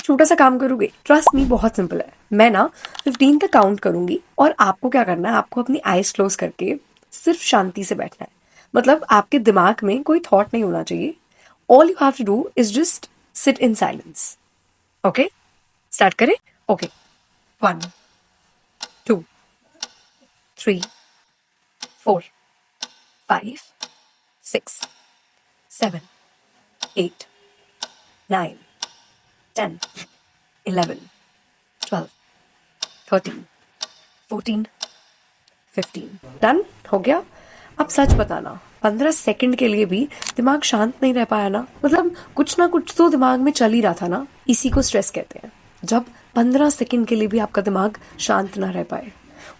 छोटा सा काम करोगे, ट्रस्ट मी, बहुत सिंपल है। मैं ना 15 तक काउंट करूंगी और आपको क्या करना है, आपको अपनी आईज क्लोज करके सिर्फ शांति से बैठना है। मतलब आपके दिमाग में कोई थॉट नहीं होना चाहिए। All you have to do is just sit in silence. Okay, start करें। ओके, 1 2 3 4 5 6 7 8 9 10 11 12 13 14 15। डन हो गया। अब सच बताना, 15 सेकंड के लिए भी दिमाग शांत नहीं रह पाया ना? मतलब कुछ ना कुछ तो दिमाग में चल ही रहा था ना। इसी को स्ट्रेस कहते हैं, जब 15 सेकंड के लिए भी आपका दिमाग शांत ना रह पाए।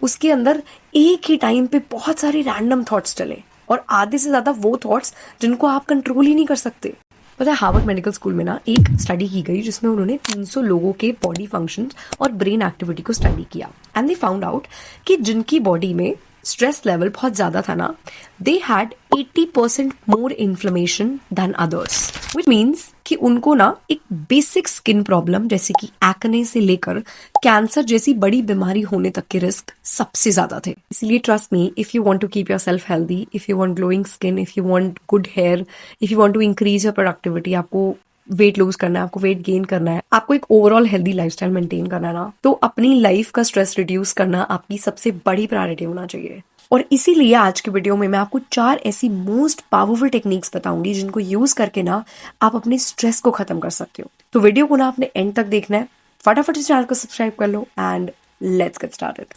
उसके अंदर एक ही टाइम पे बहुत सारे रैंडम थॉट्स चले, और आधे से ज्यादा वो थॉट्स जिनको आप कंट्रोल ही नहीं कर सकते। पता है, हार्वर्ड मेडिकल स्कूल में ना एक स्टडी की गई जिसमें उन्होंने 300 लोगों के बॉडी फंक्शंस और ब्रेन एक्टिविटी को स्टडी किया, एंड दे फाउंड आउट कि जिनकी बॉडी में स्ट्रेस लेवल बहुत ज्यादा था ना, they had 80% more inflammation than others, which means कि उनको ना एक बेसिक स्किन प्रॉब्लम जैसे कि एक्ने से लेकर कैंसर जैसी बड़ी बीमारी होने तक के रिस्क सबसे ज्यादा थे। इसलिए trust me, if you want to keep yourself healthy, if you want glowing skin, if you want good hair, if you want to increase your productivity, आपको वेट लूज करना है, आपको वेट गेन करना है, आपको एक ओवरऑल हेल्दी लाइफस्टाइल मेंटेन करना है ना, तो अपनी लाइफ का स्ट्रेस रिड्यूस करना आपकी सबसे बड़ी प्रायोरिटी होना चाहिए। और इसीलिए आज की वीडियो में मैं आपको 4 ऐसी मोस्ट पावरफुल टेक्निक्स बताऊंगी जिनको यूज करके ना आप अपने स्ट्रेस को खत्म कर सकते हो। तो वीडियो को ना आपने एंड तक देखना है। फटाफट इस चैनल को सब्सक्राइब कर लो एंड लेट्स गेट स्टार्टेड।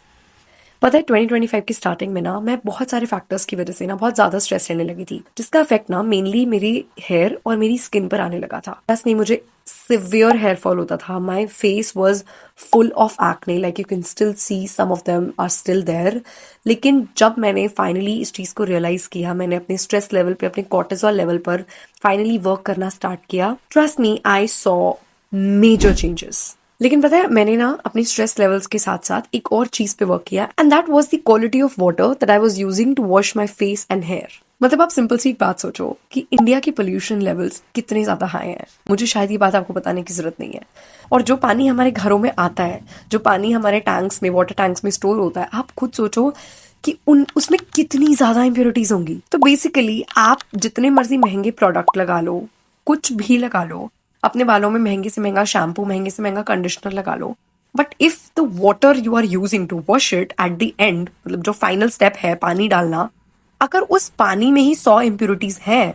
पता है, 2025 की स्टार्टिंग में ना मैं बहुत सारे फैक्टर्स की वजह से ना बहुत ज्यादा स्ट्रेस लेने लगी थी, जिसका इफेक्ट ना मेनली मेरी हेयर और मेरी स्किन पर आने लगा था। बस नहीं, मुझे सिवियर हेयर फॉल होता था। My face was full of acne, like you can still see some of them are still there. लेकिन जब मैंने फाइनली इस चीज को रियलाइज किया, मैंने अपने स्ट्रेस लेवल पे, अपने कॉर्टिसोल लेवल पर फाइनली वर्क करना स्टार्ट किया, trust me, I saw major changes. लेकिन पता है, मैंने ना अपनी स्ट्रेस लेवल्स के साथ साथ एक और चीज पे वर्क किया, and that was the quality of water that I was using to wash my face and hair. मतलब आप सिंपल सी एक बात सोचो कि इंडिया के पोल्यूशन लेवल्स कितने ज्यादा हाई हैं। मुझे शायद ये बात आपको बताने की जरूरत नहीं है। और जो पानी हमारे घरों में आता है, जो पानी हमारे टैंक्स में, वाटर टैंक्स में स्टोर होता है, आप खुद सोचो कि उसमें कितनी ज्यादा इम्प्योरिटीज होंगी। तो बेसिकली आप जितने मर्जी महंगे प्रोडक्ट लगा लो, कुछ भी लगा लो, अपने बालों में महंगे से महंगा शैम्पू, महंगे से महंगा कंडीशनर लगा लो, but if the water you are using to wash it at the end, मतलब जो फाइनल स्टेप है पानी डालना, अगर उस पानी में ही 100 इम्प्योरिटीज हैं,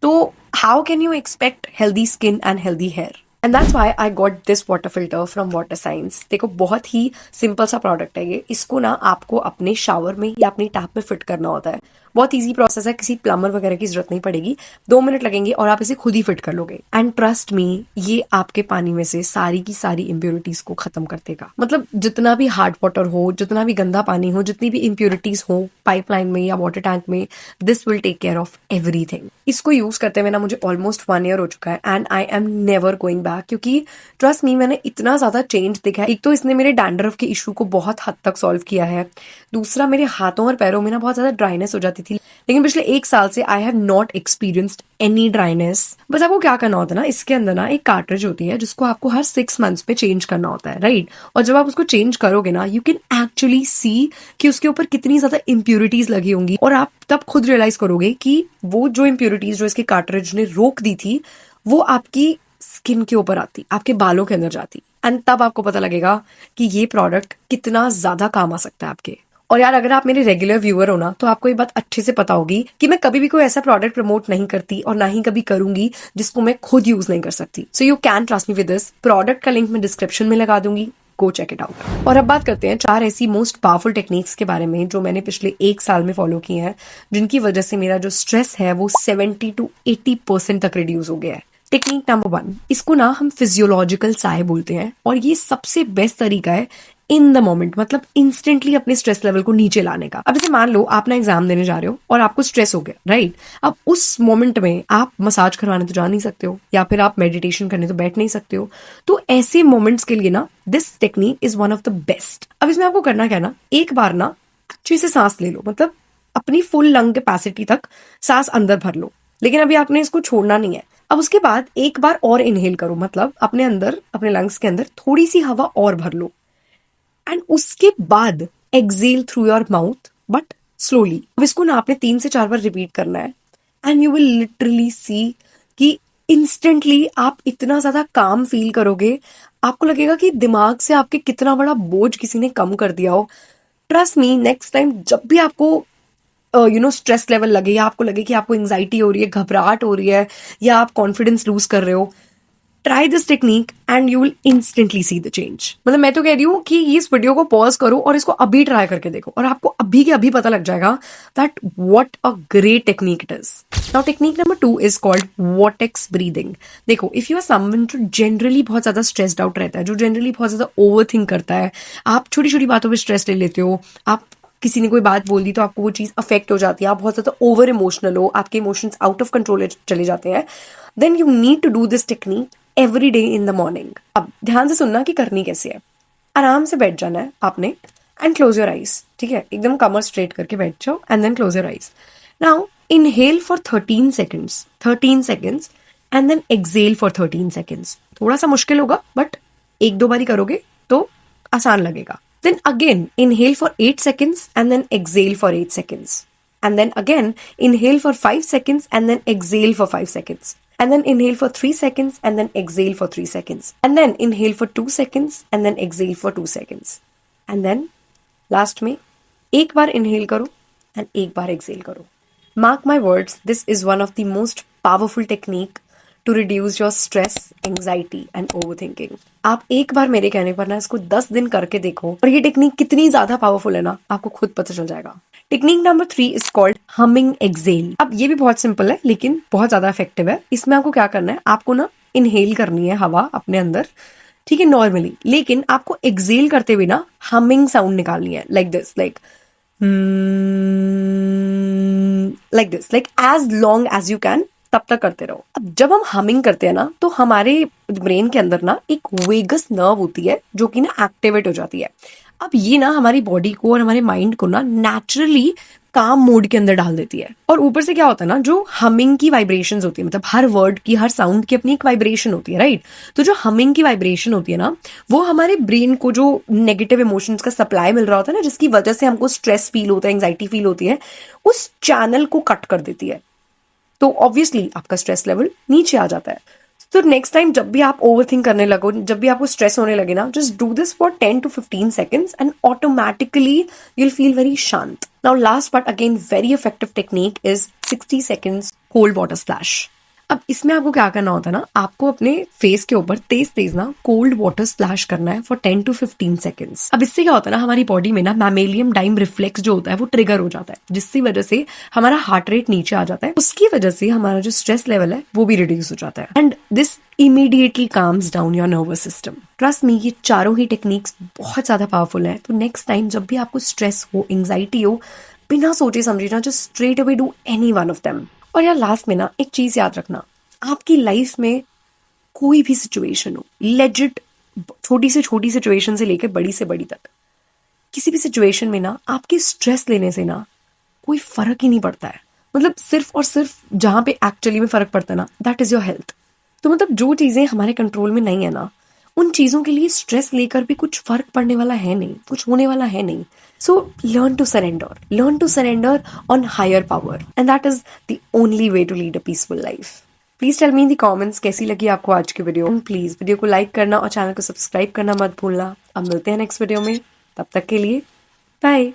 तो how can you expect healthy skin and healthy hair? And that's why I got this water filter from Water Science. देखो, बहुत ही सिंपल सा प्रोडक्ट है ये। इसको ना आपको अपने शावर में या अपनी टैप में फिट करना होता है। बहुत इजी प्रोसेस है, किसी प्लम्बर वगैरह की जरूरत नहीं पड़ेगी। 2 मिनट लगेंगे और आप इसे खुद ही फिट कर लोगे। एंड ट्रस्ट मी, ये आपके पानी में से सारी की सारी इम्प्योरिटीज को खत्म कर देगा। मतलब जितना भी हार्ड वाटर हो, जितना भी गंदा पानी हो, जितनी भी इम्प्योरिटीज हो पाइपलाइन में या वाटर टैंक में, this will take care of everything. इसको यूज करते हुए ना मुझे ऑलमोस्ट 1 ईयर हो चुका है, and I am never going back, क्योंकि ट्रस्ट मी, मैंने इतना ज्यादा चेंज देखा है। एक तो इसने मेरे डैंड्रफ के इशू को बहुत हद तक सॉल्व किया है। दूसरा, मेरे हाथों और पैरों में ना बहुत ज्यादा ड्राइनेस हो जाती थी, लेकिन पिछले 1 साल से I have not experienced any dryness. बस आपको क्या करना होता है ना, इसके अंदर ना एक कार्ट्रिज होती है जिसको आपको हर 6 मंथ्स में चेंज करना होता है, राइट? और जब आप उसको चेंज करोगे ना, यू कैन एक्चुअली सी कि उसके ऊपर कितनी ज्यादा इम्प्योरिटीज लगी होंगी, और आप तब खुद रियलाइज करोगे कि वो जो इम्प्योरिटीज जो इसके कार्ट्रिज ने रोक दी थी, वो आपकी स्किन के ऊपर आती, आपके बालों के अंदर जाती, एंड तब आपको पता लगेगा कि ये प्रोडक्ट कितना ज्यादा काम आ सकता है आपके। और यार, अगर आप मेरे रेगुलर व्यूअर हो ना, तो आपको ये बात अच्छे से पता होगी कि मैं कभी भी कोई ऐसा प्रोडक्ट प्रमोट नहीं करती और ना ही कभी करूंगी जिसको मैं खुद यूज नहीं कर सकती। So you can trust me with this. Product का लिंक मैं डिस्क्रिप्शन में लगा दूंगी, गो चेक इट आउट। और अब बात करते हैं 4 ऐसी मोस्ट पावरफुल टेक्निक्स के बारे में जो मैंने पिछले 1 साल में फॉलो की हैं, जिनकी वजह से मेरा जो स्ट्रेस है वो 70 to 80% तक रिड्यूस हो गया है। टेक्निक नंबर 1, इसको ना हम फिजियोलॉजिकल साय बोलते हैं, और ये सबसे बेस्ट तरीका है इन द मोमेंट, मतलब इंस्टेंटली अपने स्ट्रेस लेवल को नीचे लाने का। अब जैसे मान लो आप ना एग्जाम देने जा रहे हो और आपको स्ट्रेस हो गया, राइट? अब उस मोमेंट में आप मसाज करवाने तो जा नहीं सकते हो, या फिर आप मेडिटेशन करने तो बैठ नहीं सकते हो। तो ऐसे मोमेंट्स के लिए ना this technique is one of the best. अब इसमें आपको करना क्या है ना, एक बार ना अच्छे से सांस ले लो, मतलब अपनी फुल लंग कैपेसिटी तक सांस अंदर भर लो। लेकिन अभी आपने इसको छोड़ना नहीं है, अब उसके बाद एक बार और इनहेल करो, मतलब अपने अंदर, अपने लंग्स के अंदर थोड़ी सी हवा और भर लो, एंड उसके बाद exhale through your mouth but slowly. अब इसको ना आपने 3 से 4 बार रिपीट करना है, and you will literally see कि इंस्टेंटली आप इतना ज्यादा काम फील करोगे, आपको लगेगा कि दिमाग से आपके कितना बड़ा बोझ किसी ने कम कर दिया हो। ट्रस्ट मी, नेक्स्ट टाइम जब भी आपको स्ट्रेस लेवल लगे, या आपको लगे कि आपको एंग्जाइटी हो रही है, घबराहट हो रही है, या आप कॉन्फिडेंस लूज कर रहे हो, try this technique and you will instantly see the change. मतलब मैं तो कह रही हूँ कि इस वीडियो को पॉज करो और इसको अभी ट्राई करके देखो, और आपको अभी के अभी पता लग जाएगा that what a great technique it is. Now technique number 2 is called vortex breathing. देखो, इफ यू आर समवन जो जनरली बहुत ज्यादा स्ट्रेस्ड आउट रहता है, जो जनरली बहुत ज्यादा ओवर थिंक करता है, आप छोटी छोटी बातों पर स्ट्रेस ले लेते हो, आप किसी ने कोई बात बोल दी तो आपको वो चीज अफेक्ट हो जाती है, आप बहुत ज्यादा ओवर इमोशनल हो, आपके इमोशंस आउट ऑफ कंट्रोल चले जाते हैं, then you need to do this technique every day in the morning. अब ध्यान से सुनना कि करनी कैसे है। आराम से बैठ जाना है आपने, एंड क्लोज योर आइज। ठीक है, एकदम कमर स्ट्रेट करके बैठ जाओ, and then close your eyes. Now inhale for 13 seconds, 13 seconds, and then exhale for 13 seconds. थोड़ा सा मुश्किल होगा, बट एक दो बारी करोगे तो आसान लगेगा। Then again, inhale for 8 seconds and then exhale for 8 seconds. And then again, inhale for 5 seconds and then exhale for 5 seconds. And then inhale for 3 seconds and then exhale for 3 seconds. And then inhale for 2 seconds and then exhale for 2 seconds. And then last में एक बार inhale करो and एक बार exhale करो. Mark my words, this is one of the most powerful technique to reduce your stress, anxiety and overthinking. आप एक बार मेरे कहने पर ना इसको 10 दिन करके देखो, और ये टेक्निक कितनी ज्यादा पावरफुल है ना, आपको खुद पता चल जाएगा। Technique number 3 is called humming exhale. अब ये भी बहुत सिंपल है लेकिन बहुत ज्यादा इफेक्टिव है। इसमें आपको क्या करना है, आपको ना इनहेल करनी है हवा अपने अंदर, ठीक है, नॉर्मली, लेकिन आपको एक्सेल करते हुए ना हमिंग साउंड निकालनी है, like this, like this, like as long as you can, तब तक करते रहो। अब जब हम हमिंग करते हैं ना, तो हमारे ब्रेन के अंदर ना एक वेगस नर्व होती है जो कि ना एक्टिवेट हो जाती है। अब ये ना हमारी बॉडी को और हमारे माइंड को ना नेचुरली काम मोड के अंदर डाल देती है। और ऊपर से क्या होता है ना, जो हमिंग की वाइब्रेशंस होती है, मतलब हर वर्ड की, हर साउंड की अपनी एक वाइब्रेशन होती है, राइट। तो जो हमिंग की वाइब्रेशन होती है ना, वो हमारे ब्रेन को जो नेगेटिव इमोशंस का सप्लाई मिल रहा होता है ना, जिसकी वजह से हमको स्ट्रेस फील होता है, एंग्जाइटी फील होती है, उस चैनल को कट कर देती है। तो ऑब्वियसली आपका स्ट्रेस लेवल नीचे आ जाता है। तो नेक्स्ट टाइम जब भी आप ओवर थिंक करने लगो, जब भी आपको स्ट्रेस होने लगे ना, just do this for 10 to 15 seconds and automatically you will feel very शांत। Now last but again very effective technique is 60 seconds cold water splash. अब इसमें आपको क्या करना होता है ना, आपको अपने फेस के ऊपर तेज तेज ना कोल्ड वाटर स्प्लैश करना है फॉर 10 to 15 seconds। अब इससे क्या होता है ना, हमारी बॉडी में ना मैमेलियम डाइम रिफ्लेक्स जो होता है वो ट्रिगर हो जाता है, जिसकी वजह से हमारा हार्ट रेट नीचे आ जाता है। उसकी वजह से हमारा जो स्ट्रेस लेवल है वो भी रिड्यूस हो जाता है, and this immediately calms down your nervous system. Trust me, ये चारों ही टेक्निक्स बहुत ज्यादा पावरफुल है। तो नेक्स्ट टाइम जब भी आपको स्ट्रेस हो, एंग्जाइटी हो, बिना सोचे समझे ना, just straight away do any one of them. और यार लास्ट में ना एक चीज याद रखना, आपकी लाइफ में कोई भी सिचुएशन हो, लेजिट छोटी से छोटी सिचुएशन से लेकर बड़ी से बड़ी तक, किसी भी सिचुएशन में ना आपके स्ट्रेस लेने से ना कोई फर्क ही नहीं पड़ता है। मतलब सिर्फ और सिर्फ जहां पे एक्चुअली में फर्क पड़ता है ना, दैट इज योर हेल्थ। तो मतलब जो चीजें हमारे कंट्रोल में नहीं है ना, उन चीजों के लिए स्ट्रेस लेकर भी कुछ फर्क पड़ने वाला है नहीं, कुछ होने वाला है नहीं। So learn to surrender on higher power, and that is the only way to lead a peaceful life. Please tell me in the comments कैसी लगी आपको आज की वीडियो। प्लीज वीडियो को लाइक करना और चैनल को सब्सक्राइब करना मत भूलना। अब मिलते हैं नेक्स्ट वीडियो में, तब तक के लिए बाय।